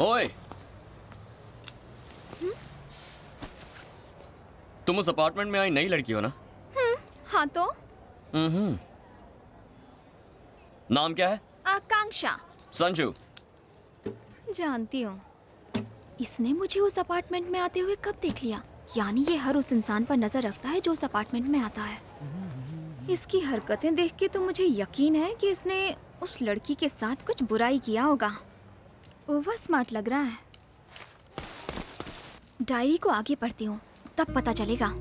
ओए, तुम उस अपार्टमेंट में आई नई लड़की हो ना? हाँ तो नाम क्या है? आकांक्षा। संजू। जानती हूँ। इसने मुझे उस अपार्टमेंट में आते हुए कब देख लिया? यानी ये हर उस इंसान पर नजर रखता है जो उस अपार्टमेंट में आता है। इसकी हरकतें देख के तो मुझे यकीन है कि इसने उस लड़की के साथ कुछ बुराई किया होगा। ओवर स्मार्ट लग रहा है। डायरी को आगे पढ़ती हूँ, तब पता चलेगा।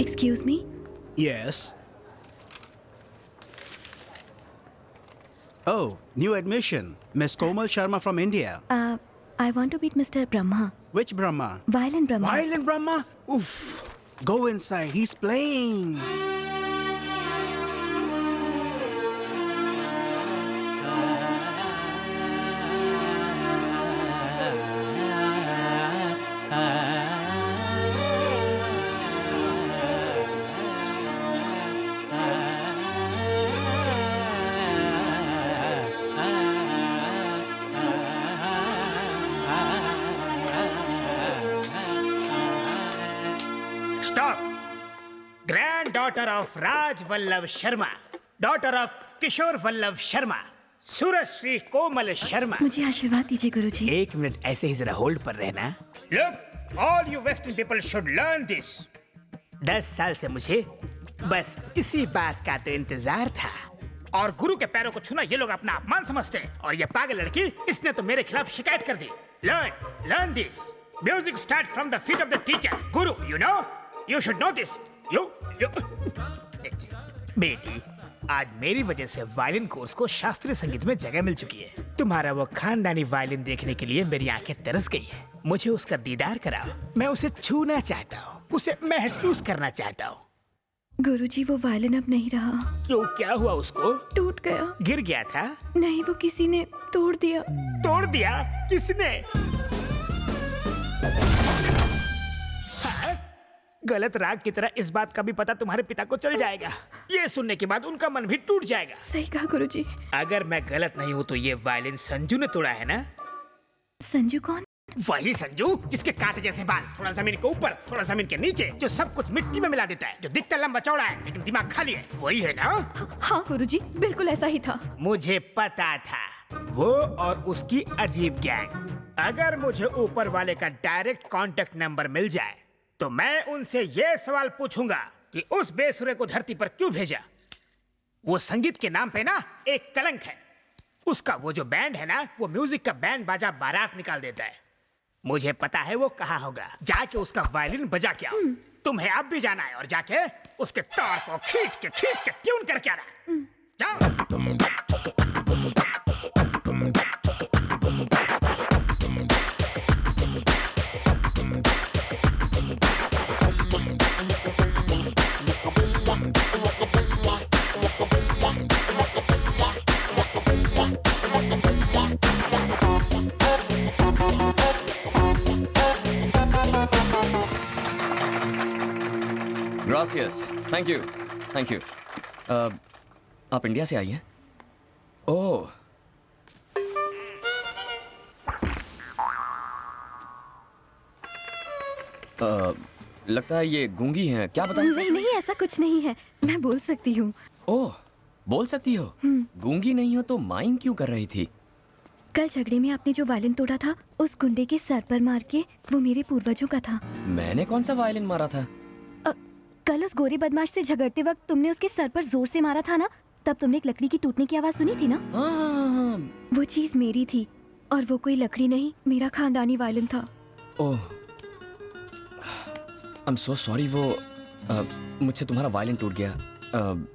Excuse me? Yes. Oh, new admission. Miss Komal Sharma from India. I want to meet Mr. Brahma. Which Brahma? Violin Brahma. Violin Brahma? Oof. Go inside. He's playing. Stop! Granddaughter of Raj Vallabh Sharma, daughter of Kishore Vallabh Sharma, Surashri Komal Sharma. मुझे आशीर्वाद दीजिए गुरुजी। एक minute ऐसे ही जरा hold पर रहना। Look, all you Western people should learn this. 10 साल से मुझे बस इसी बात का तो इंतजार था। और गुरु के पैरों को छूना ये लोग अपना अपमान समझते हैं। और ये पागल लड़की, इसने तो मेरे खिलाफ शिकायत कर दी। Learn this. Music starts from the feet of the teacher. Guru, you know? You should know this. You. बेटी, आज मेरी वजह से वायलिन कोर्स को शास्त्रीय संगीत में जगह मिल चुकी है। तुम्हारा वो खानदानी वायलिन देखने के लिए मेरी आंखें तरस गई है। मुझे उसका दीदार कराओ। मैं उसे छूना चाहता हूँ, उसे महसूस करना चाहता हूँ। गुरुजी, वो वायलिन अब नहीं रहा। क्यों, क्या हुआ उसको? टूट गया। गिर गया था? नहीं, वो किसी ने तोड़ दिया। तोड़ दिया? किसने? गलत राग की तरह इस बात का भी पता तुम्हारे पिता को चल जाएगा। ये सुनने के बाद उनका मन भी टूट जाएगा। सही कहा गुरुजी। अगर मैं गलत नहीं हूँ तो ये वायलिन संजू ने तोड़ा है ना? संजू कौन? वही संजू जिसके कांटे जैसे बाल, थोड़ा जमीन के ऊपर थोड़ा जमीन के नीचे, जो सब कुछ मिट्टी में मिला देता है, जो दिखता लंबा चौड़ा है लेकिन दिमाग खाली है। वही है ना? हाँ गुरुजी, बिल्कुल ऐसा ही था। मुझे पता था, वो और उसकी अजीब गैंग। अगर मुझे ऊपर वाले का डायरेक्ट कांटेक्ट नंबर मिल जाए तो मैं उनसे ये सवाल पूछूंगा कि उस बेसुरे को धरती पर क्यों भेजा। वो संगीत के नाम पे ना एक कलंक है। उसका वो जो बैंड है ना, वो म्यूजिक का बैंड बाजा बारात निकाल देता है। मुझे पता है वो कहाँ होगा। जाके उसका वायलिन बजा के आओ। तुम्हें अब भी जाना है और जाके उसके तार को खींच के ट्यून करके आना। जाओ। Gracias. Thank you. Thank you. आप इंडिया से आई हैं? ओह। लगता है ये गूंगी हैं। क्या बताऊं? नहीं, ऐसा कुछ नहीं है। मैं बोल सकती हूँ। ओह, बोल सकती हो? गूंगी नहीं हो तो माइंग क्यों कर रही थी? कल झगड़े में आपने जो वायलिन तोड़ा था, उस गुंडे के सर पर मार के, वो मेरे पूर्वजों का था। मैंने कौन सा वायलिन मारा था? कल उस गोरे बदमाश से झगड़ते वक्त तुमने उसके सर पर जोर से मारा था ना, तब तुमने एक लकड़ी की टूटने की आवाज सुनी थी ना? हाँ। वो चीज मेरी थी और वो कोई लकड़ी नहीं, मेरा खानदानी वायलिन था। ओह, आई एम सो सॉरी। वो मुझसे तुम्हारा वायलिन टूट गया।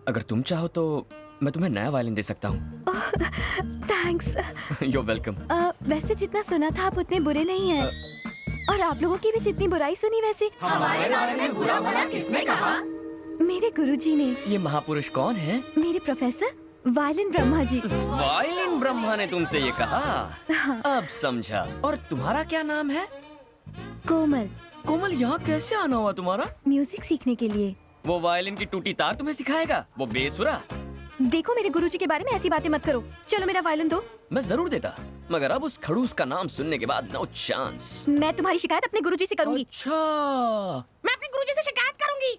अगर तुम चाहो तो मैं तुम्हें नया वायलिन दे सकता हूँ। थैंक्स। You're welcome. वैसे जितना सुना था आप उतने बुरे नहीं हैं। और आप लोगों की भी जितनी बुराई सुनी वैसे हमारे बारे में बुरा भला किसने कहा? मेरे गुरुजी ने। ये महापुरुष कौन है? मेरे professor violin Brahma ji. Violin Brahma ने तुमसे ये कहा? हाँ। अब समझा। और तुम्हारा क्या नाम है? कोमल, कोमल, यहाँ कैसे आना हुआ तुम्हारा? म्यूजिक सीखने के लिए। वो वायलिन की टूटी तार तुम्हें सिखाएगा? वो बेसुरा? देखो, मेरे गुरुजी के बारे में ऐसी बातें मत करो। चलो मेरा वायलिन दो। मैं जरूर देता, मगर अब उस खड़ूस का नाम सुनने के बाद नो चांस। मैं तुम्हारी शिकायत अपने गुरुजी से करूंगी। अच्छा, मैं अपने गुरुजी से शिकायत करूंगी।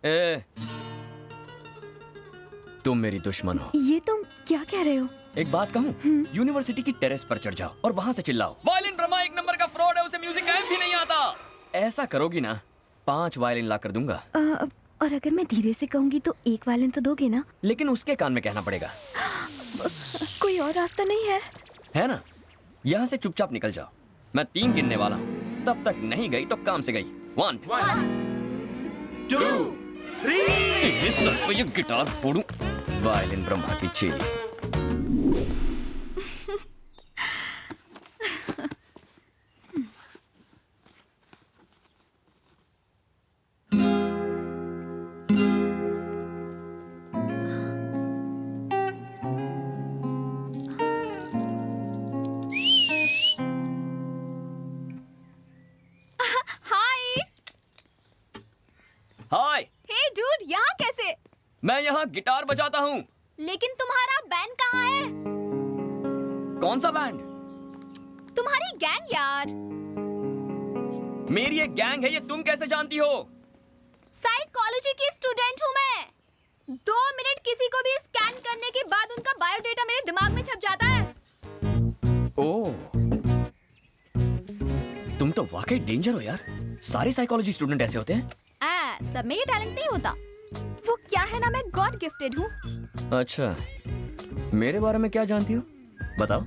ए, तुम मेरी दुश्मन हो। ये तुम क्या कह रहे हो? एक बात कहूँ, यूनिवर्सिटी की टेरेस पर चढ़ जाओ और वहाँ से चिल्लाओ, वायलिन ब्रह्मा एक नंबर का फ्रॉड है, उसे म्यूजिक गायब भी नहीं आता। ऐसा करोगी ना, 5 वायलिन ला कर दूंगा। और अगर मैं धीरे से कहूंगी तो 1 वायलिन तो दोगे ना? लेकिन उसके कान में कहना पड़ेगा। कोई और रास्ता नहीं है? है ना? यहाँ से चुपचाप निकल जाओ। मैं 3 गिनने वाला हूँ, तब तक नहीं गई तो काम से गई। 1 2 3। सर पे ये गिटार फोड़ूं। वायलिन ब्रह्मा की चेली। हाय, हे डूड, यहाँ कैसे? मैं यहाँ गिटार बजाता हूँ। लेकिन तुम्हारा बैंड कहाँ है? कौन सा बैंड? तुम्हारी गैंग यार। मेरी एक गैंग है, ये तुम कैसे जानती हो? साइकोलॉजी की स्टूडेंट हूँ मैं। 2 मिनट किसी को भी स्कैन करने के बाद उनका बायोडेटा मेरे दिमाग में छप जाता है। ओह, तुम तो वाकई डेंजर हो यार। सारे साइकोलॉजी स्टूडेंट ऐसे होते हैं? सब में ये टैलेंट नहीं होता। वो क्या है ना, मैं गॉड गिफ्टेड हूँ। अच्छा, मेरे बारे में क्या जानती हो? बताओ।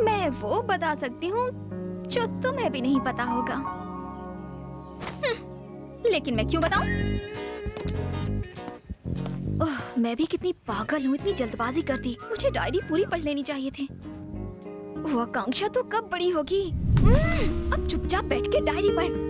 मैं वो बता सकती हूँ जो तुम्हें भी नहीं पता होगा। लेकिन मैं क्यों बताऊं? ओह, मैं भी कितनी पागल हूँ, इतनी जल्दबाजी करती। मुझे डायरी पूरी पढ़ लेनी चाहिए थी। वो आकांक्षा तो कब बड़ी होगी? अब चुपचाप बैठ के डायरी पढ़।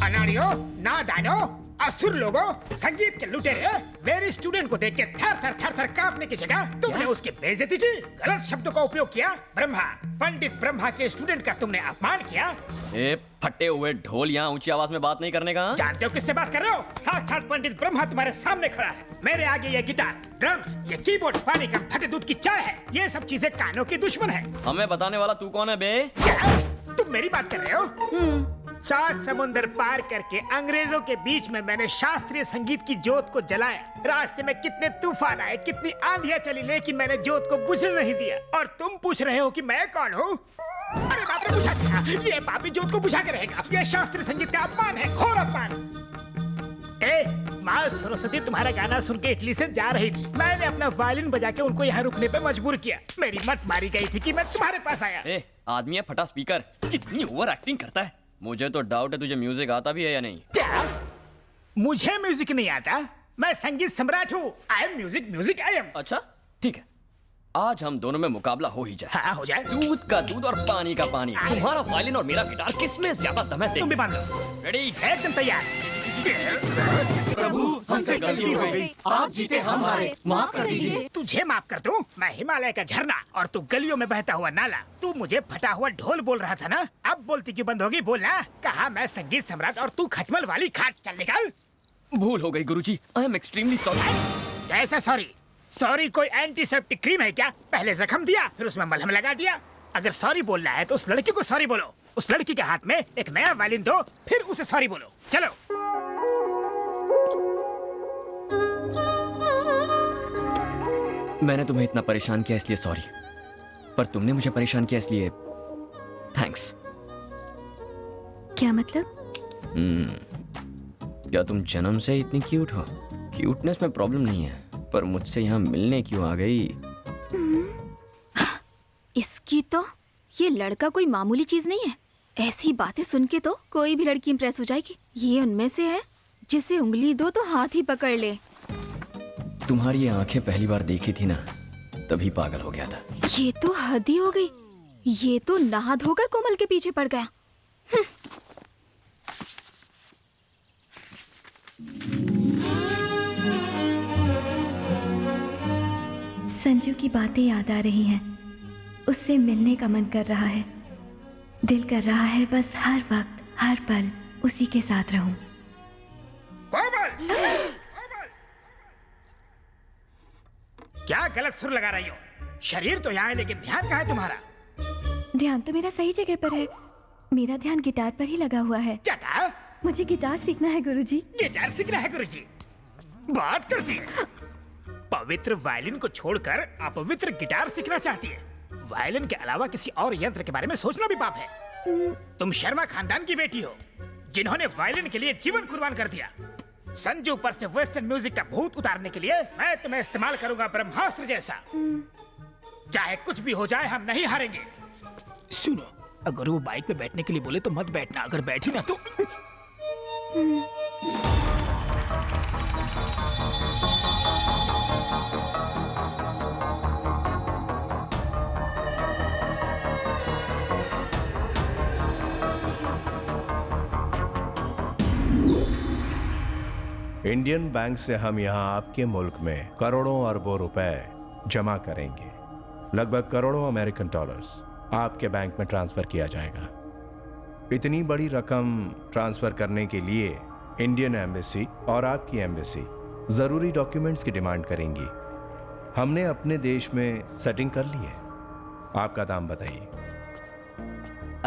अनाड़ियों, नादानो, असुर लोगों, संगीत के लुटेरे, मेरे स्टूडेंट को देख के थर थर कांपने की जगह तुमने उसकी बेइज्जती की, गलत शब्दों का उपयोग किया। ब्रह्मा, पंडित ब्रह्मा के स्टूडेंट का तुमने अपमान किया। ए, फटे हुए ढोल, यहाँ ऊंची आवाज में बात नहीं करने का। जानते हो किससे बात कर रहे हो? साक्षात पंडित ब्रह्मा तुम्हारे सामने खड़ा है। मेरे आगे ये गिटार, ड्रम्स, ये कीबोर्ड पानी का फटे दूध की चाय है। ये सब चीजें कानों की दुश्मन है। हमें बताने वाला तू कौन है बे? क्या? तुम मेरी बात कर रहे हो? 7 समुंदर पार करके अंग्रेजों के बीच में मैंने शास्त्रीय संगीत की जोत को जलाया। रास्ते में कितने तूफान आए, कितनी आंधियां चली, लेकिन मैंने जोत को बुझने नहीं दिया। और तुम पूछ रहे हो कि मैं कौन हूँ? अरे बाप रे, बुझा दिया। ये पापी जोत को बुझा के रहेगा। ये शास्त्रीय संगीत का अपमान है, घोर अपमान। ए, माँ सरस्वती तुम्हारा गाना सुन के इटली से जा रही थी। मैंने अपना वायलिन बजा के उनको यहाँ रुकने पे मजबूर किया। मेरी मत मारी गई थी कि मैं तुम्हारे पास आया। ए, आदमी है फटा स्पीकर, कितनी ओवर एक्टिंग करता है। मुझे तो डाउट है तुझे म्यूजिक आता भी है या नहीं। क्या? मुझे म्यूजिक नहीं आता? मैं संगीत सम्राट हूँ। I am music I am. अच्छा, ठीक है, आज हम दोनों में मुकाबला हो ही जाए। हाँ, हो जाए। दूध का दूध और पानी का पानी। तुम्हारा वायलिन और मेरा गिटार, किसमें ज्यादा दम है? तुम भी मान लो। रेडी? एकदम तैयार। प्रभु, हमसे गलती हो गई। आप जीते, हम हारे। माफ कर दीजिए। तुझे माफ कर दूं? मैं हिमालय का झरना और तू गलियों में बहता हुआ नाला। तू मुझे फटा हुआ ढोल बोल रहा था ना? अब बोलती क्यों बंद होगी? बोलना। कहा मैं संगीत सम्राट और तू खटमल वाली खाट। चल निकल। भूल हो गई गुरुजी, आई एम एक्सट्रीमली सॉरी। कैसा सॉरी? सॉरी कोई एंटीसेप्टिक क्रीम है क्या? पहले जख्म दिया, फिर उसमें मलहम लगा दिया। अगर सॉरी बोलना है तो उस लड़की को सॉरी बोलो। उस लड़की के हाथ में एक नया वायलिन दो, फिर उसे सॉरी बोलो। चलो। मैंने तुम्हें इतना परेशान किया इसलिए सॉरी, पर तुमने मुझे परेशान किया इसलिए थैंक्स। क्या मतलब? क्या तुम जन्म से ही इतनी क्यूट हो? क्यूटनेस में प्रॉब्लम नहीं है, पर मुझसे यहाँ मिलने क्यों आ गई? इसकी तो ये लड़का कोई मामूली चीज नहीं है। ऐसी बातें सुन के तो कोई भी लड़की इंप्रेस हो जाएगी। ये उनमें से है जिसे उंगली दो तो हाथ ही पकड़ ले। तुम्हारी ये आंखें पहली बार देखी थी ना, तभी पागल हो गया था। ये तो हद ही हो गई। ये तो नहा धोकर कोमल के पीछे पड़ गया। संजू की बातें याद आ रही हैं। उससे मिलने का मन कर रहा है। दिल कर रहा है बस हर वक्त हर पल उसी के साथ रहूं। कोमल! क्या गलत सुर लगा रही हो? शरीर तो यहाँ है लेकिन ध्यान कहाँ है तुम्हारा? ध्यान तो मेरा सही जगह पर है। मेरा ध्यान गिटार पर ही लगा हुआ है। क्या कहा? मुझे गिटार सीखना है गुरुजी। गिटार सीखना है गुरुजी? बात करती है। पवित्र वायलिन को छोड़कर अपवित्र गिटार सीखना चाहती है। वायलिन के अलावा किसी और यंत्र के बारे में सोचना भी पाप है। तुम शर्मा खानदान की बेटी हो जिन्होंने वायलिन के लिए जीवन कुर्बान कर दिया। संजू पर से वेस्टर्न म्यूजिक का भूत उतारने के लिए मैं तुम्हें इस्तेमाल करूंगा ब्रह्मास्त्र जैसा। चाहे कुछ भी हो जाए हम नहीं हारेंगे। सुनो, अगर वो बाइक पे बैठने के लिए बोले तो मत बैठना, अगर बैठी ना तो। इंडियन बैंक से हम यहाँ आपके मुल्क में करोड़ों अरबों रुपए जमा करेंगे। लगभग करोड़ों अमेरिकन डॉलर्स आपके बैंक में ट्रांसफर किया जाएगा। इतनी बड़ी रकम ट्रांसफर करने के लिए इंडियन एम्बेसी और आपकी एम्बेसी जरूरी डॉक्यूमेंट्स की डिमांड करेंगी। हमने अपने देश में सेटिंग कर ली है। आपका दाम बताइए।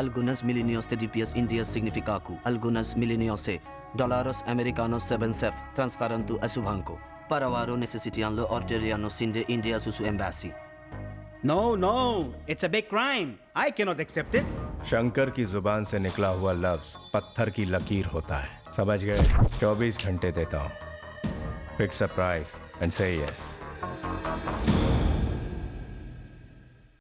Algunas milenios de DPS India significaku. Algunas milenios de dólares americanos 7 transferando a su banco. Para varo necesitando orderiano sin de India su embassy. No, no, it's a big crime. I cannot accept it. Shankar की जुबान से निकला हुआ लफ्ज पत्थर की लकीर होता है। समझ गए? 24 घंटे देता हूँ। फिक्स अ प्राइस एंड से यस।